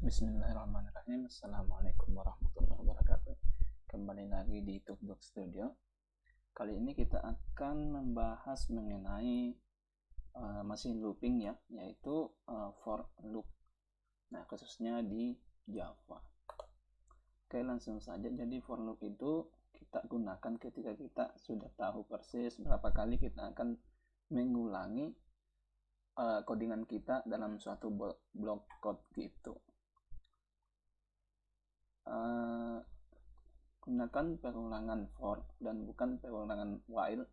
Bismillahirrahmanirrahim. Assalamualaikum warahmatullahi wabarakatuh. Kembali lagi di Tukduk Studio. Kali ini kita akan membahas mengenai mesin looping ya, yaitu for loop. Nah, khususnya di Java. Oke, langsung saja. Jadi for loop itu kita gunakan ketika kita sudah tahu persis berapa kali kita akan mengulangi codingan kita dalam suatu blok code gitu. Gunakan perulangan for dan bukan perulangan while.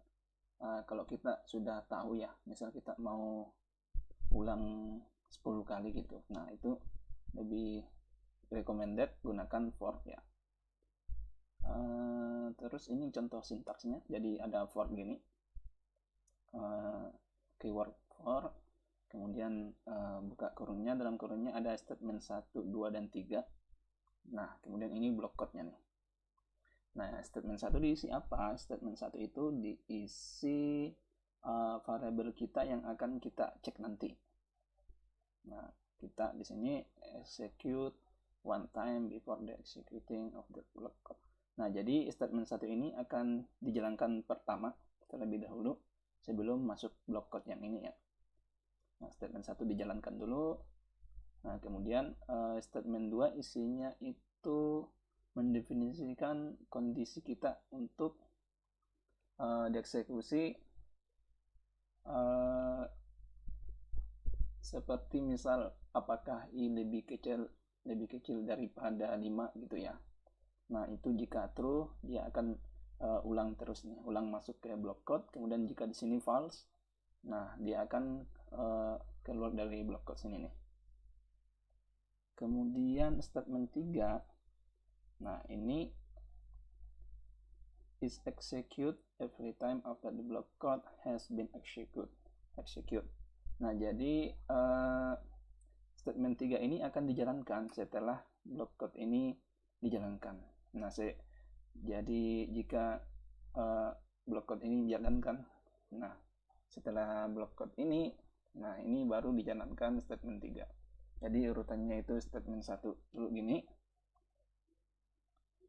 Kalau kita sudah tahu ya, misal kita mau ulang 10 kali gitu, nah itu lebih recommended gunakan for ya. Terus ini contoh sintaksnya, jadi ada for gini, keyword for, kemudian buka kurungnya, dalam kurungnya ada statement 1, 2, dan 3. Nah, kemudian ini blok code-nya nih. Nah, statement 1 diisi apa? Statement 1 itu diisi variabel kita yang akan kita cek nanti. Nah, kita di sini execute one time before the executing of the block code. Nah, jadi statement 1 ini akan dijalankan pertama terlebih dahulu sebelum masuk block code yang ini ya. Nah, statement 1 dijalankan dulu. Nah, kemudian statement 2 isinya itu mendefinisikan kondisi kita untuk dieksekusi seperti misal apakah i lebih kecil daripada 5 gitu ya. Nah, itu jika true dia akan ulang terus nih, ulang masuk ke block code. Kemudian jika di sini false, nah dia akan keluar dari block code sini nih. Kemudian statement 3, nah ini is execute every time after the block code has been execute. Nah, jadi statement 3 ini akan dijalankan setelah block code ini dijalankan. Nah, jadi jika block code ini dijalankan, nah setelah block code ini, nah ini baru dijalankan statement 3. Jadi urutannya itu statement 1 dulu gini,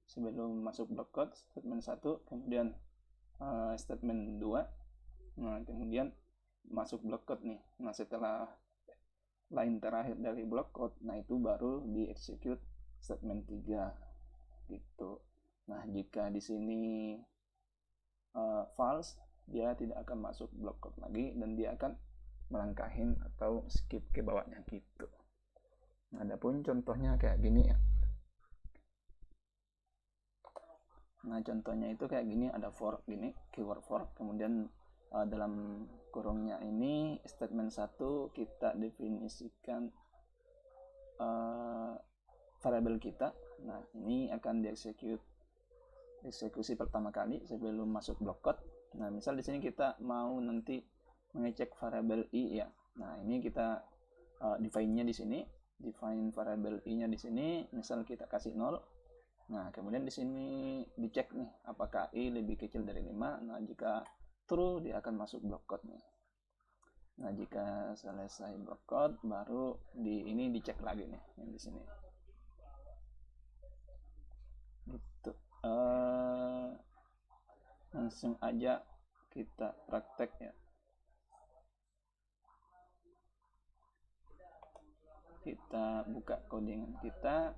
sebelum masuk block code statement 1, kemudian statement 2, nah kemudian masuk block code nih. Nah, setelah line terakhir dari block code, nah itu baru di execute statement 3 gitu. Nah, jika di sini false, dia tidak akan masuk block code lagi dan dia akan melangkahin atau skip ke bawahnya gitu. Nah, adapun contohnya kayak gini ya. Nah, contohnya itu kayak gini, ada for gini, keyword for, kemudian dalam kurungnya ini statement 1 kita definisikan variabel kita. Nah, ini akan dieksekusi pertama kali sebelum masuk block code. Nah, misal di sini kita mau nanti mengecek variabel i ya. Nah, ini kita define-nya di sini, define variabel i-nya di sini, misal kita kasih 0. Nah, kemudian di sini dicek nih apakah i lebih kecil dari 5. Nah, jika true dia akan masuk block code nih. Nah, jika selesai block code baru ini dicek lagi nih yang di sini. Gitu. Langsung aja kita praktek ya. Kita buka codingan kita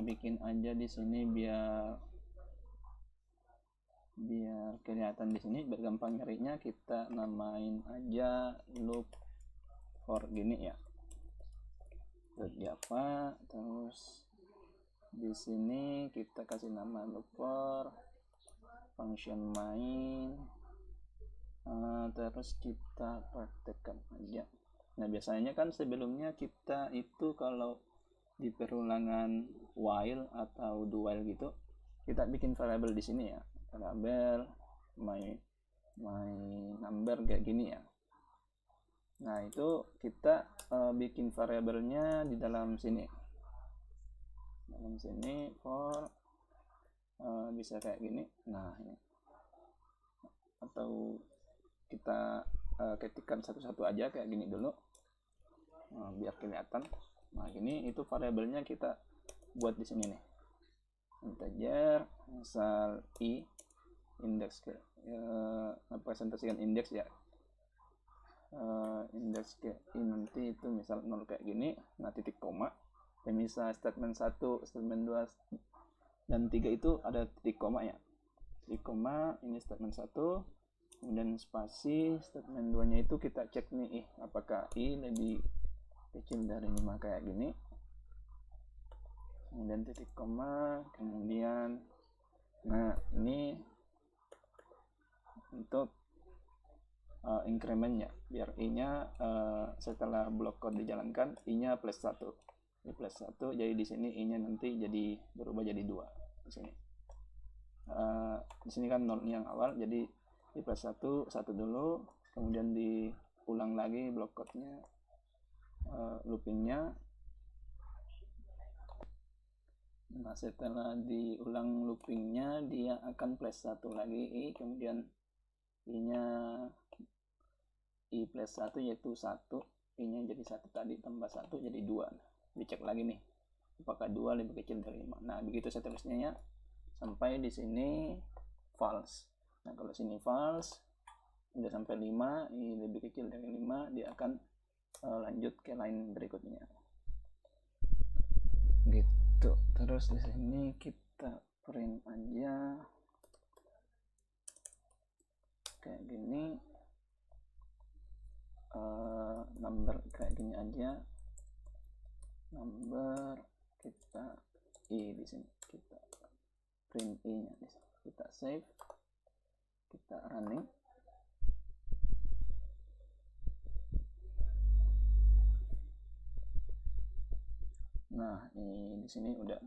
bikin aja di sini biar kelihatan di sini, biar gampang nyarinya. Kita namain aja loop for gini ya, loop Java. Terus di sini kita kasih nama loop for function main. Terus kita praktekkan aja. Nah, biasanya kan sebelumnya kita itu kalau di perulangan while atau do while gitu, kita bikin variabel di sini ya, variabel my number kayak gini ya. Nah, itu kita bikin variabelnya di dalam sini. For bisa kayak gini. Nah, ini. Atau kita ketikkan satu-satu aja kayak gini dulu. biar kelihatan. Nah ini itu variabelnya kita buat di sini nih, integer misal i indeks ke presentasikan indeks ya, indeks ke i nanti itu misal 0 kayak gini. Nah titik koma, dan misal statement 1, statement 2 dan 3 itu ada titik koma ya, titik koma ini statement 1, kemudian spasi statement 2 nya itu kita cek nih apakah i lebih kecil dari 5 kayak gini, kemudian titik koma, kemudian nah ini untuk increment ya, biar i nya setelah blok code dijalankan i nya plus 1, ini plus 1, jadi di sini i nya nanti jadi berubah jadi 2 di sini. Di sini kan 0 yang awal, jadi di plus 1 dulu, kemudian diulang lagi blok code-nya, loopingnya. Nah setelah diulang loopingnya dia akan plus 1 lagi i, kemudian i nya i plus 1 yaitu 1, i nya jadi 1 tadi tambah 1 jadi 2. Dicek lagi nih apakah 2 lebih kecil dari 5. Nah begitu seterusnya ya sampai di sini false. Nah kalau sini false udah sampai 5, i lebih kecil dari 5, dia akan lanjut ke line berikutnya gitu. Terus di sini kita print aja kayak gini, number kayak gini aja, number kita i di sini, kita print i nya, kita save, kita running. Nah di sini udah,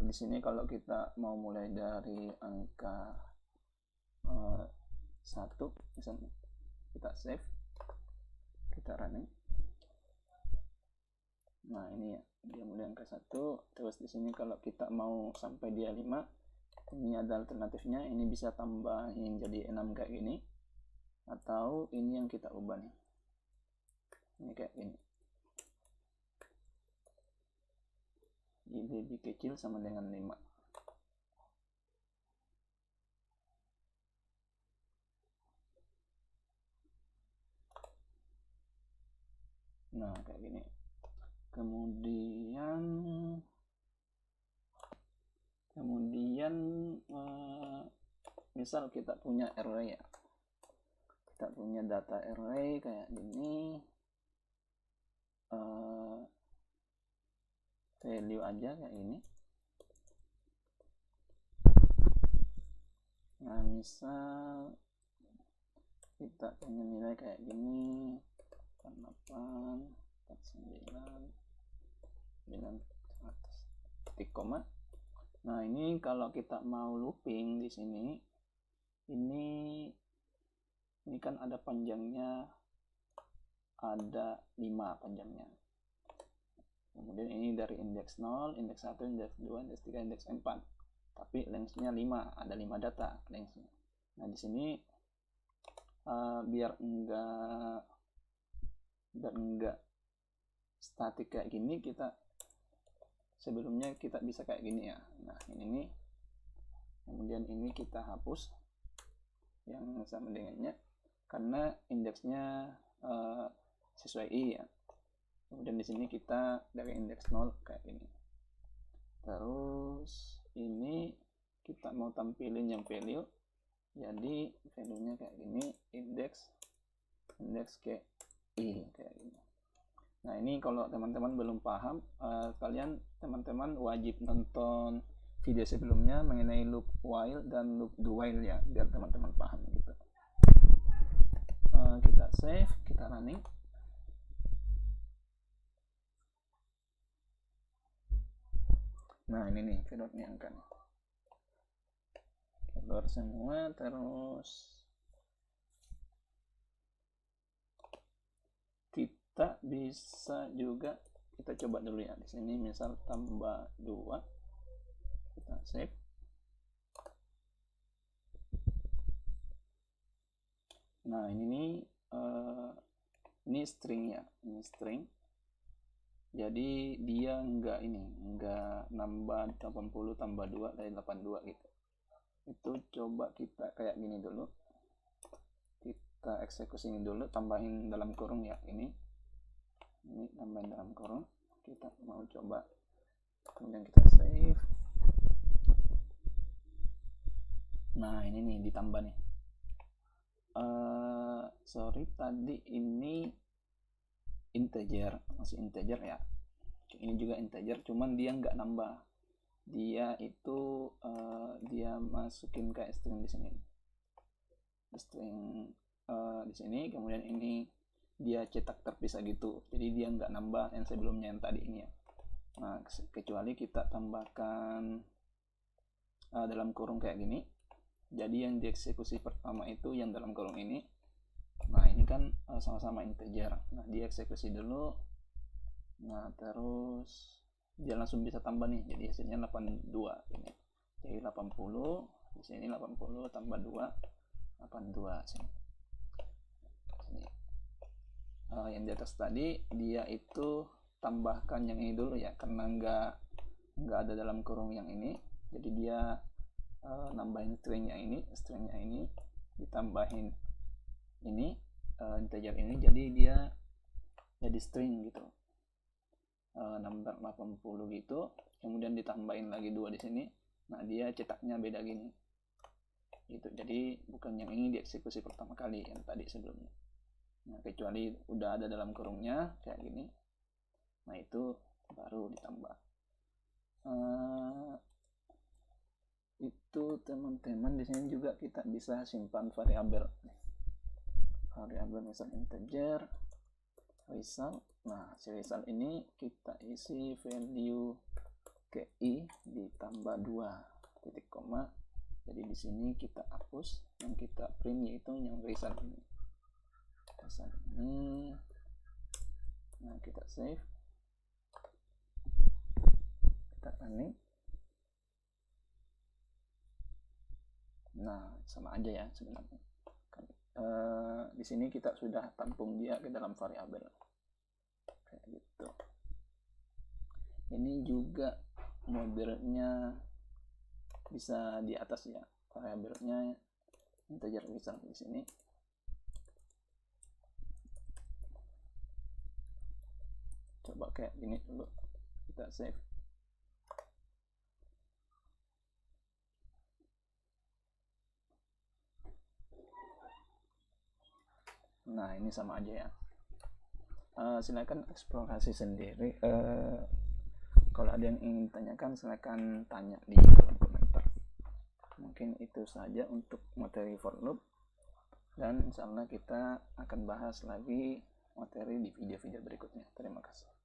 di sini kalau kita mau mulai dari angka 1 misalnya, kita save, kita running. Nah ini ya, dia mulai angka 1. Terus di sini kalau kita mau sampai dia 5, ini ada alternatifnya, ini bisa tambahin jadi 6 kayak gini, atau ini yang kita ubah nih, ini kayak gini, i lebih kecil sama dengan 5. Nah kayak gini. Kemudian misal kita punya array ya, kita punya data array kayak gini, value aja kayak ini. Nah misal kita punya nilai kayak gini, 48, 49, 900, titik koma. Nah ini kalau kita mau looping di sini, ini kan ada panjangnya, ada 5 panjangnya. Kemudian ini dari indeks 0, indeks 1, indeks 2, indeks 3, indeks 4. Tapi lengthnya 5, ada 5 data lengthnya. Nah di sini biar enggak statik kayak gini, kita sebelumnya kita bisa kayak gini ya. Nah ini nih, kemudian ini kita hapus yang sama dengannya karena indeksnya sesuai i ya. Kemudian di sini kita dari indeks 0 kayak gini. Terus ini kita mau tampilin yang value, jadi value-nya kayak gini, indeks ke i kayak gini. Nah ini kalau teman-teman belum paham, teman-teman wajib nonton video sebelumnya mengenai loop while dan loop do while ya, biar teman-teman paham gitu. Kita save, kita running. Nah ini nih keluarnya angka nih, keluar semua. Terus kita bisa juga, kita coba dulu ya di sini, misal tambah 2, kita save. Nah ini nih ini string ya, ini string. Jadi dia enggak nambah 80 tambah 2 dari 82 gitu. Itu coba kita kayak gini dulu. Kita eksekusi ini dulu, tambahin dalam kurung ya, ini tambahin dalam kurung. Kita mau coba, kemudian kita save. Nah ini nih ditambah nih. Sorry tadi ini integer, masih integer ya. Ini juga integer, cuman dia nggak nambah. Dia itu dia masukin kayak string di sini. String di sini, kemudian ini dia cetak terpisah gitu. Jadi dia nggak nambah yang sebelumnya yang tadi ini ya. Nah, kecuali kita tambahkan dalam kurung kayak gini. Jadi yang dieksekusi pertama itu yang dalam kurung ini. Nah ini kan sama-sama integer. Nah dieksekusi dulu. Nah terus dia langsung bisa tambah nih. Jadi hasilnya 82 ini. Jadi 80 di sini 80 tambah 2 82 sini. Yang di atas tadi dia itu tambahkan yang ini dulu ya, karena nggak ada dalam kurung yang ini. Jadi dia nambahin stringnya ini ditambahin ini integer ini, jadi dia jadi string gitu, number 80 gitu, kemudian ditambahin lagi 2 di sini. Nah dia cetaknya beda gini gitu, jadi bukan yang ini dieksekusi pertama kali, yang tadi sebelumnya. Nah kecuali udah ada dalam kurungnya kayak gini, nah itu baru ditambah. Itu teman-teman di sini juga kita bisa simpan variabel misal integer result. Nah si result ini kita isi value KI ditambah 2 titik koma. Jadi di sini kita hapus, yang kita print yaitu yang result ini. Nah kita save, kita running. Nah sama aja ya sebenarnya. Di sini kita sudah tampung dia ke dalam variabel kayak gitu. Ini juga modelnya bisa di atas ya, variabelnya integer result di sini. Coba kayak gini dulu, kita save. Nah ini sama aja ya. Silakan eksplorasi sendiri. Kalau ada yang ingin tanyakan, silakan tanya di kolom komentar. Mungkin itu saja untuk materi for loop, dan insya Allah kita akan bahas lagi materi di video-video berikutnya. Terima kasih.